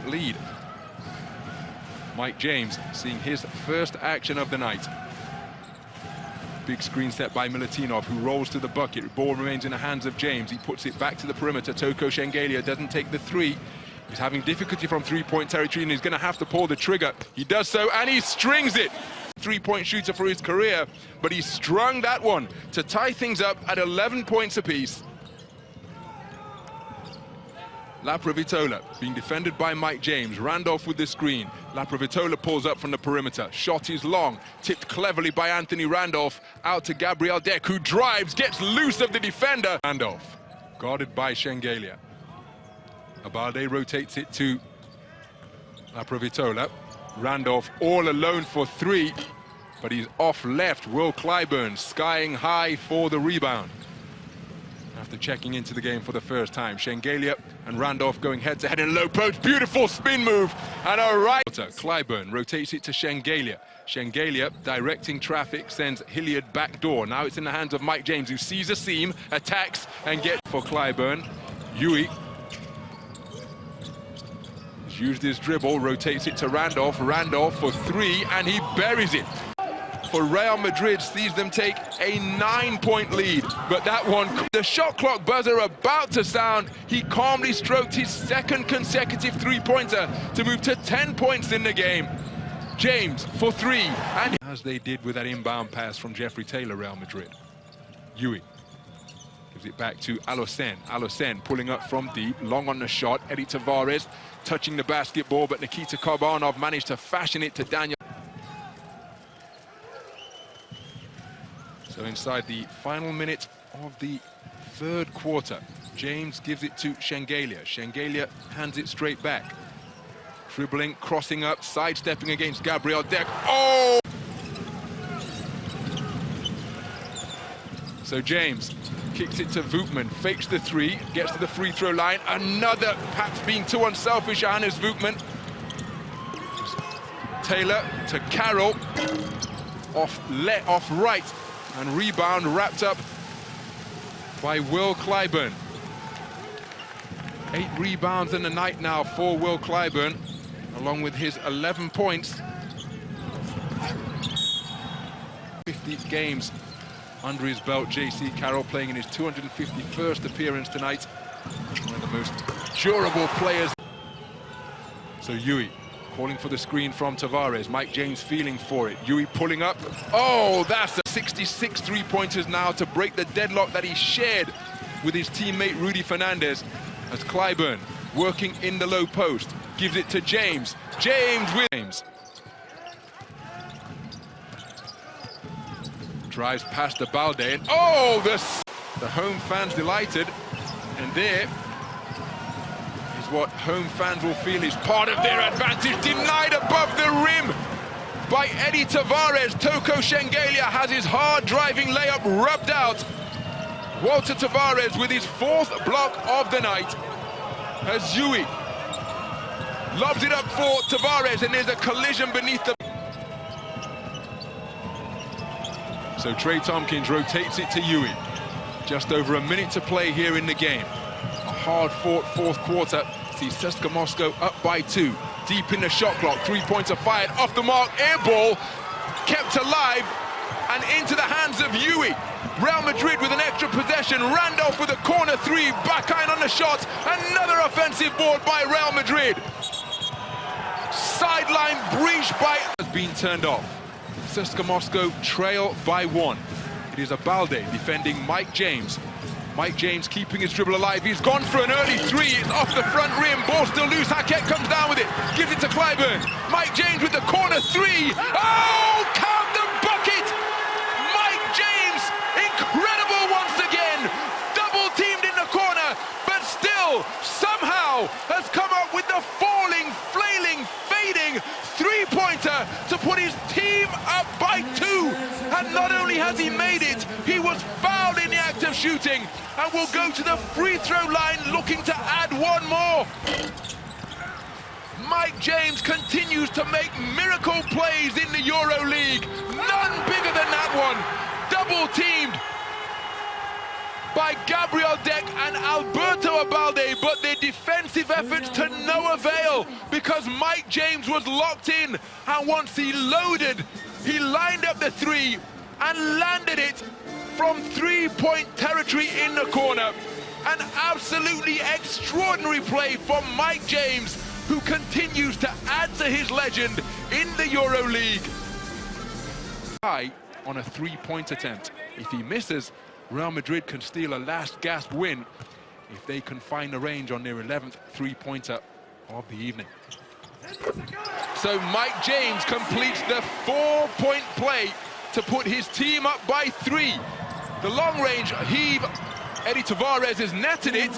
Lead. Mike James seeing his first action of the night. Big screen set by Milutinov, who rolls to the bucket. The ball remains in the hands of James. He puts it back to the perimeter. Toko Shengelia doesn't take the three. He's having difficulty from three-point territory, and he's going to have to pull the trigger. He does so, and he strings it. Three-point shooter for his career, but he strung that one to tie things up at 11 points apiece. Laprovitola being defended by Mike James. Randolph with the screen. Laprovitola pulls up from the perimeter. Shot is long, tipped cleverly by Anthony Randolph. Out to Gabriel Deck, who drives, gets loose of the defender. Randolph, guarded by Shengelia. Abalde rotates it to Laprovitola. Randolph all alone for three, but he's off left. Will Clyburn skying high for the rebound. After checking into the game for the first time, Shengelia and Randolph going head-to-head in low post. Beautiful spin move and a right. Clyburn rotates it to Shengelia. Shengelia directing traffic, sends Hilliard back door. Now it's in the hands of Mike James, who sees a seam, attacks, and gets for Clyburn. Yui has used his dribble, rotates it to Randolph. Randolph for three, and he buries it. For Real Madrid sees them take a 9-point lead, but that one, the shot clock buzzer about to sound, he calmly stroked his second consecutive three-pointer to move to 10 points in the game. James for three, and as they did with that inbound pass from Jeffrey Taylor, Real Madrid. Yui gives it back to Alocen. Alocen pulling up from deep, long on the shot. Eddie Tavares touching the basketball, but Nikita Karbanov managed to fashion it to Daniel. So inside the final minute of the third quarter, James gives it to Shengelia. Shengelia hands it straight back. Dribbling, crossing up, sidestepping against Gabriel Deck. Oh! So James kicks it to Vootman, fakes the three, gets to the free throw line. Another, perhaps being too unselfish, Hannes Vootman. Taylor to Carroll, off right. And rebound wrapped up by Will Clyburn. 8 rebounds in the night now for Will Clyburn, along with his 11 points. 50 games under his belt. J.C. Carroll playing in his 251st appearance tonight. One of the most durable players. So Yui calling for the screen from Tavares. Mike James feeling for it. Yui pulling up. Oh, that's a 66 three-pointers now to break the deadlock that he shared with his teammate Rudy Fernandez, as Clyburn working in the low post. Gives it to James. James with James. Drives past the Balde. And oh, the home fans delighted. And there what home fans will feel is part of their advantage. Denied above the rim by Eddie Tavares. Toko Shengelia has his hard driving layup rubbed out. Walter Tavares with his 4th block of the night, as Yui lobs it up for Tavares, and there's a collision beneath the... So Trey Tompkins rotates it to Yui. Just over a minute to play here in the game. A hard-fought fourth quarter sees CSKA Moscow up by 2. Deep in the shot clock, three-pointer fired off the mark, air ball, kept alive, and into the hands of Yui. Real Madrid with an extra possession. Randolph with a corner three, backhand on the shot. Another offensive board by Real Madrid. Sideline breach by... has been turned off. CSKA Moscow trail by 1. It is Abalde defending Mike James. Mike James keeping his dribble alive. He's gone for an early three. It's off the front rim. Ball still loose. Hackett comes down with it. Gives it to Clyburn. Mike James with the corner three. Oh, count the bucket! Mike James, incredible once again. Double teamed in the corner, but still somehow has come up with the falling, flailing, fading three-pointer to put his team up by 2. And not only has he made it, he was fouled in the act of shooting and will go to the free throw line looking to add one more. Mike James continues to make miracle plays in the EuroLeague. None bigger than that one. Double teamed by Gabriel Deck and Alberto Abalde, but their defensive efforts to no avail because Mike James was locked in, and once he loaded, he lined up the three and landed it from three-point territory in the corner. An absolutely extraordinary play from Mike James, who continues to add to his legend in the EuroLeague. High on a three-point attempt. If he misses, Real Madrid can steal a last-gasp win if they can find the range on their 11th three-pointer of the evening. So Mike James completes the four-point play to put his team up by 3. The long-range heave, Eddie Tavares has netted it,